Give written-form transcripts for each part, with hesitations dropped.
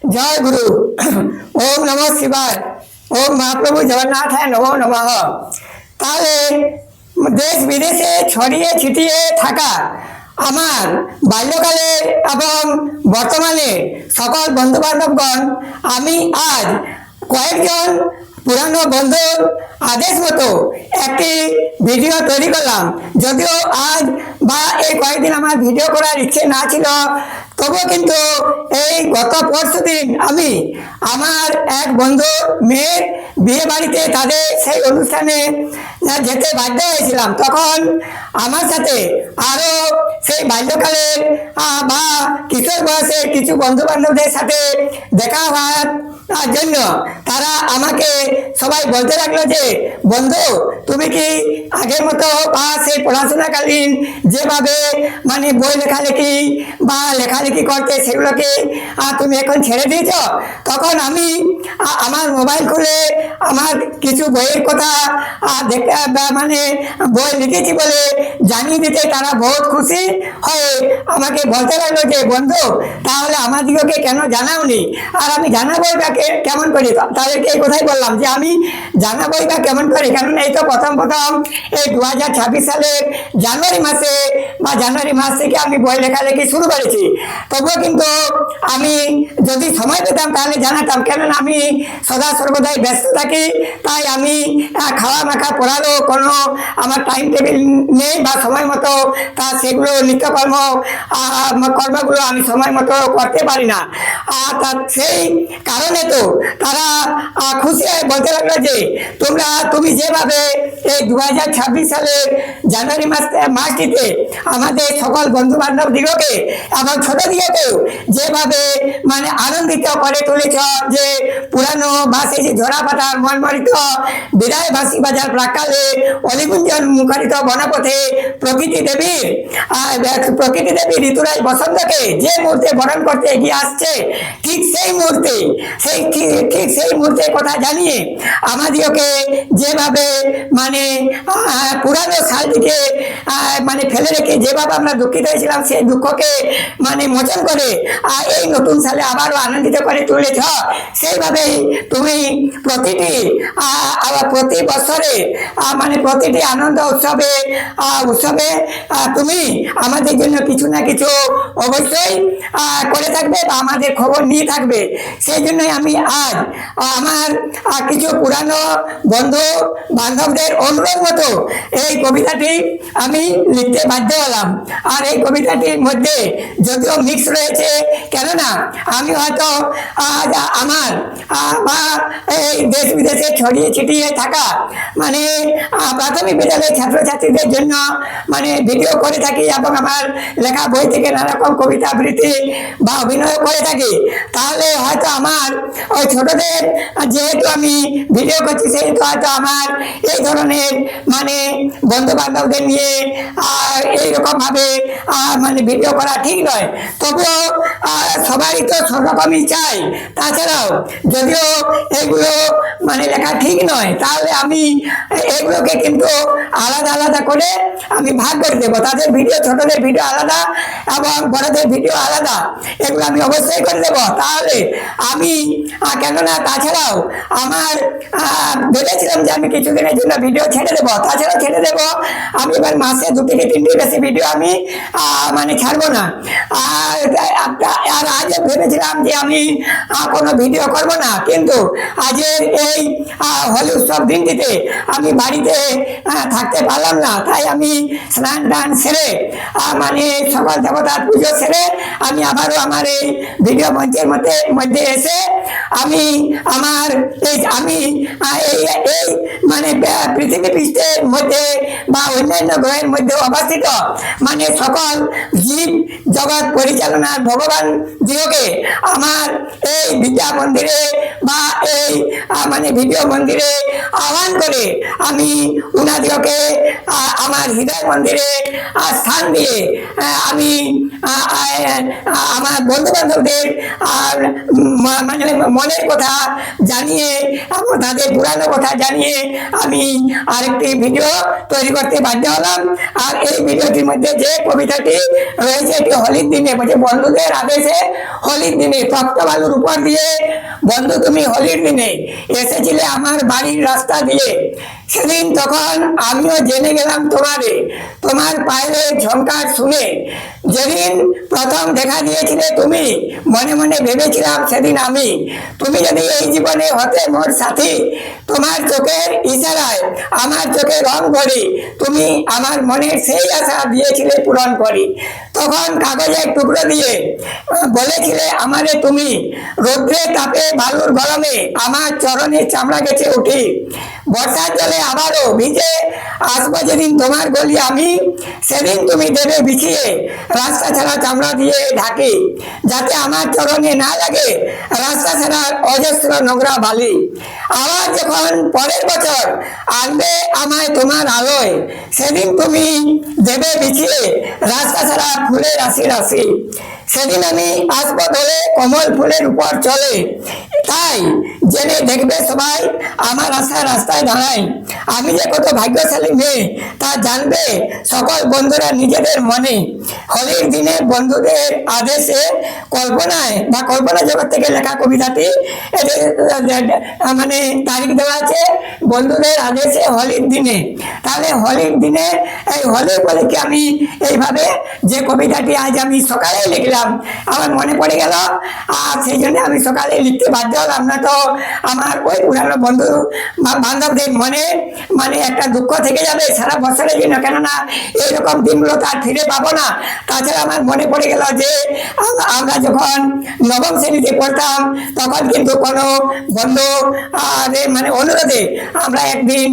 जय गुरु। ओम नमो शिवाय। ओम महाप्रभु जगन्नाथ है नमो नमः। তাহলে দেশ বিদেশে ছড়িয়ে ছিটিয়ে থাকা আমার বাল্যকালের এবং বর্তমানে সকল বন্ধু বান্ধবগণ, আমি আজ কয়েকজন পুরানো বন্ধুর আদেশ মতো একটি ভিডিও তৈরি করলাম। যদিও আজ বা এই কয়েকদিন আমার ভিডিও করার ইচ্ছে না ছিল, তবুও কিন্তু এই গত পরশু দিন আমি আমার এক বন্ধুর মেয়ের বিয়ে বাড়িতে তাদের সেই অনুষ্ঠানে যেতে বাধ্য হয়েছিলাম। তখন আমার সাথে আরও সেই বাল্যকালের বা কিশোর বয়সের কিছু বন্ধু বান্ধবদের সাথে দেখা হওয়ার জন্য তারা আমাকে সবাই বলতে লাগলো যে, বন্ধু তুমি কি আগের মতো বা সেই পড়াশোনাকালীন যেভাবে মানে বই লেখালেখি বা লেখালেখি করতে সেগুলোকে তুমি এখন ছেড়ে দিয়েছ? তখন আমি আমার মোবাইল খুলে আমার কিছু বইয়ের কথা মানে বই লিখেছি বলে জানিয়ে দিতে তারা বহুত খুশি হয়ে আমাকে বলতে লাগলো যে, বন্ধু তাহলে আমাদিগকে কেন জানাওনি? আর আমি জানাবোই বা কেমন করি? তাদেরকে এই কথাই বললাম যে আমি জানাবোই বা কেমন করি, কারণ এই তো প্রথম এই 2026 সালের জানুয়ারি মাসে বা জানুয়ারি মাস থেকে আমি বই লেখালেখি শুরু করেছি। তবুও কিন্তু আমি যদি সময় পেতাম তাহলে জানাতাম, কেননা আমি সদা সর্বদাই ব্যস্ত থাকি। তাই আমি খাওয়া মাখা পড়ারও কোনো আমার টাইম টেবিল নেই বা সময় মতো সেগুলো নিত্যকর্ম কর্মগুলো আমি সময় মতো করতে পারি না। আর সেই কারণে তো তারা খুশি হয়ে বলতে লাগলো যে, তুমি যেভাবে এই 2026 সালের জানুয়ারি মাসটিতে আমাদের সকল বন্ধু বান্ধব দিগকে এবং ছোট দিগকেও যেভাবে মানে আনন্দিত করে তুলেছ, যে পুরানো বা সেই যে ঝরা পাতার মনমরিত বিদায় বাসি বাজার প্রাকালে অলিগুঞ্জন মুখরিত বনপথে প্রকৃতি দেবী ঋতুরাজ বসন্তকে যে মুহূর্তে বরণ করতে এগিয়ে আসছে, ঠিক সেই মুহূর্তে কথা জানিয়ে আমাদেরকে যেভাবে মানে পুরানো সালটিকে মানে ফেলে রেখে যেভাবে আমরা দুঃখিত হয়েছিলাম, সেই দুঃখকে মানে মোচন করে এই নতুন সালে আবারও আনন্দিত করে তুলেছ। সেইভাবেই তুমি প্রতি বছরে মানে প্রতিটি আনন্দ উৎসবে তুমি আমাদের জন্য কিছু না কিছু অবশ্যই করে থাকবে বা আমাদের খবর নিয়ে থাকবে। সেই জন্যই আমি আজ আমার কিছু পুরানো বন্ধু বান্ধবদের অনুরোধ মতো এই কবিতাটি আমি লিখতে বাধ্য হলাম। আর এই কবিতাটির মধ্যে যদিও মিক্স রয়েছে, কেননা আমি হয়তো আমার বা এই দেশ বিদেশে ছড়িয়ে ছিটিয়ে থাকা মানে প্রাথমিক বিদ্যালয়ের ছাত্রছাত্রীদের জন্য মানে ভিডিও করে থাকি এবং আমার লেখা বই থেকে নানারকম কবিতা আবৃত্তি বা অভিনয় করে থাকি। তাহলে হয়তো আমার ওই ছোটদের যেহেতু আমি ভিডিও করছি, সেহেতু হয়তো আমার এই ধরনের মানে বন্ধু বান্ধবদের নিয়ে এইরকমভাবে মানে ভিডিও করা ঠিক নয়। তবুও সবারই তো সবরকমই চাই। তাছাড়াও যদিও এগুলো মানে লেখা ঠিক নয়, তাহলে আমি এগুলোকে কিন্তু আলাদা আলাদা করে আমি ভাগ করে দেবো। তাদের ভিডিও, ছোটদের ভিডিও আলাদা এবং বড়দের ভিডিও আলাদা, এগুলো আমি অবশ্যই করে দেবো। তাহলে আমি কেননা তাছাড়াও আমার ভেবেছিলাম যে আমি কিছুদিনের জন্য ভিডিও ছেড়ে দেবো, তাছাড়াও ছেড়ে দেবো আমি এবার মাসে 2 থেকে 3টি বেশি ভিডিও আমি মানে ছাড়বো না। আর আজ ভেবেছিলাম যে আমি কোনো ভিডিও করব না, কিন্তু আজের এই হোলি উৎসব দিনটিতে আমি বাড়িতে থাকতে পারলাম না। তাই আমি স্নান টান সেরে মানে সকল দেবতার পুজো সেরে আমি আবারও আমার এই ভিডিও মঞ্চের মধ্যে এসে আমি আমার এই মানে পৃথিবী পৃষ্ঠের মধ্যে বা অন্যান্য গ্রহের মধ্যে অবস্থিত মানে সকল জীব জগৎ পরিচালনার ভগবান দিগকে আমার এই বিদ্যা মন্দিরে বা এই মানে ভিডিও মন্দিরে আহ্বান করে আমি উনাদিগকে আমার হৃদয় মন্দিরে স্থান দিয়ে আমি আমার বন্ধু বান্ধবদের মানে মনের কথা জানিয়ে এবং তাদের পুরানো কথা জানিয়ে আমি আরেকটি ভিডিও তৈরি করতে বাধ্য হলাম। আর এই ভিডিওটির মধ্যে যে কবিতাটি রয়েছে, এটি হোলির দিনে বন্ধুদের আদেশে হোলির দিনে তপ্ত বালুর উপর দিয়ে বন্ধু তুমি হোলির দিনে এসেছিলে আমার বাড়ির রাস্তা দিয়ে। সেদিন তখন আমিও জেনে গেলাম তোমার পায়ের ঝংকার শুনে। যেদিন প্রথম দেখা দিয়েছিলে তুমি, মনে মনে ভেবেছিলাম সেদিন আমি, তুমি যদি এই জীবনে হতে মোর সাথী, তোমার চোখের ইশারায় আমার চোখে রং করি, তুমি আমার মনের সেই আশা দিয়েছিলে পূরণ করি। তখন কাগজের টুকরো দিয়ে বলেছিলে আমারে তুমি, রৌদ্রে তাপে বালুর গরমে আমার চরণে চামড়া গেছে উঠি। বর্ষার জলে আবারও ভিজে আসবো যেদিন তোমার গলি আমি, সেদিন তুমি দেবে বিছিয়ে রাস্তা ছাড়া চামড়া দিয়ে ঢাকি, যাতে আমার চরণে না লাগে রাস্তা ছাড়ার অজস্র নোংরা বালি। আবার যখন পরের বছর আনবে আমায় তোমার আলোয়, সেদিন তুমি দেবে বিছিয়ে রাস্তা ছাড়া ফুলের রাশি রাশি। সেদিন আমি আসবো দলে কমল ফুলের উপর চলে, তাই জেনে দেখবে সবাই আমার আশা রাস্তায় দাঁড়ায়। আমি যে কত ভাগ্যশালী মেয়ে তা জানবে সকল বন্ধুরা নিজেদের মনে। হোলির দিনে বন্ধুদের আদেশে কল্পনায় বা কল্পনা জগৎ থেকে লেখা কবিতাটি, মানে তারিখ দেওয়া আছে বন্ধুদের আদেশে হোলির দিনে। তাহলে হোলির দিনে এই হোলি বলে কি আমি এইভাবে যে কবিতাটি আজ আমি সকালে লিখলাম, আমার মনে পড়ে গেল, আর সেই জন্য আমি সকালে লিখতে বাধ্য হলাম। না তো আমার ওই পুরানো বন্ধু বান্ধবদের মনে মানে একটা দুঃখ থেকে যাবে সারা বছরের জন্য, কেননা এইরকম দিনগুলো তার ফিরে পাবো না। তাছাড়া আমার মনে পড়ে গেল যে আমরা যখন নবম শ্রেণীতে পড়তাম তখন কিন্তু কোনো বন্ধু মানে অনুরোধে আমরা একদিন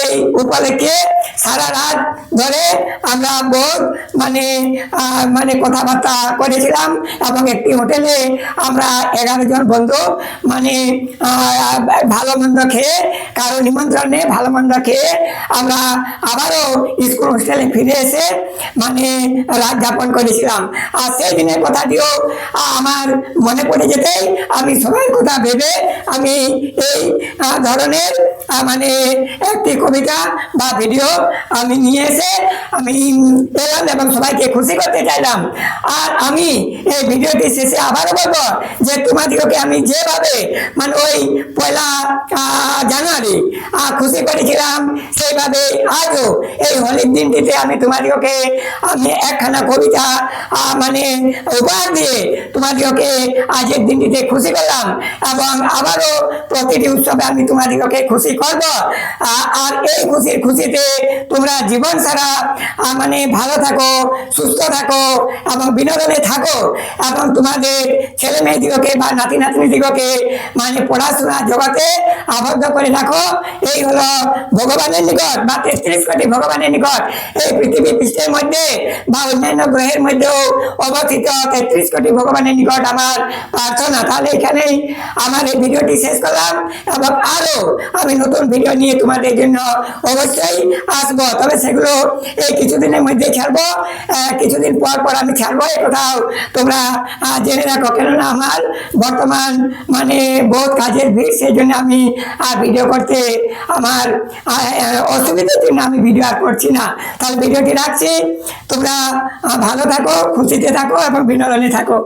এই উপলক্ষে সারা রাত ধরে আমরা বহুত মানে কথাবার্তা করেছিলাম এবং একটি হোটেলে আমরা 11 জন বন্ধু মানে ভালো মন্দ খেয়ে, কারো নিমন্ত্রণে ভালো মন্দ খেয়ে আমরা আবারও স্কুল হোস্টেলে ফিরে এসে মানে রাত যাপন করেছিলাম। আর সেই দিনের কথাটিও আমার মনে পড়ে যেতেই আমি সবাই কথা ভেবে আমি এই ধরনের মানে একটি কবিতা বা ভিডিও আমি নিয়ে এসে আমি এলাম এবং সবাইকে খুশি করতে চাইলাম। আর আমি এই ভিডিওটি শেষে আবারও বলবো যে তোমাদেরকে আমি যেভাবে মানে ওই 1 জানুয়ারি খুশি করেছিলাম, সেইভাবে আজও এই হোলির দিনটিতে আমি তোমাদেরকে আমি একখানা কবিতা মানে উপহার দিয়ে তোমাদেরকে আজের দিনটিতে খুশি করলাম এবং আবারও প্রতিটি উৎসবে আমি তোমাদেরকে খুশি করব। আর এই খুশিতে তোমরা জীবন সারা মানে ভালো থাকো, সুস্থ থাকো এবং বিনোদনে থাকো এবং তোমাদের ছেলে মেয়েদিগকে বা নাতি নাতনিদিগকে মানে পড়াশোনা জগতে আবদ্ধ করে রাখো। এই হলো ভগবানের নিকট বা 33 কোটি ভগবানের নিকট এই পৃথিবী পৃষ্ঠের মধ্যে বা অন্যান্য গ্রহের মধ্যেও অবস্থিত 33 কোটি ভগবানের নিকট আমার প্রার্থনা। তাহলে এখানেই আমার এই ভিডিওটি শেষ করলাম এবং আরো আমি নতুন ভিডিও নিয়ে তোমাদের জন্য অবশ্যই আসবো। তবে সেগুলো এই কিছুদিনের মধ্যে ছাড়বো, কিছুদিন পর আমি ছাড়বো, এ কথাও তোমরা জেনে রাখো। কেননা আমার বর্তমান মানে বহুত কাজের ভিড়, সেই জন্য আমি ভিডিও করতে আমার অসুবিধার জন্য আমি ভিডিও আর করছি না। তাহলে ভিডিওটি রাখছি, তোমরা ভালো থাকো, খুশিতে থাকো এবং বিনোদনে থাকো।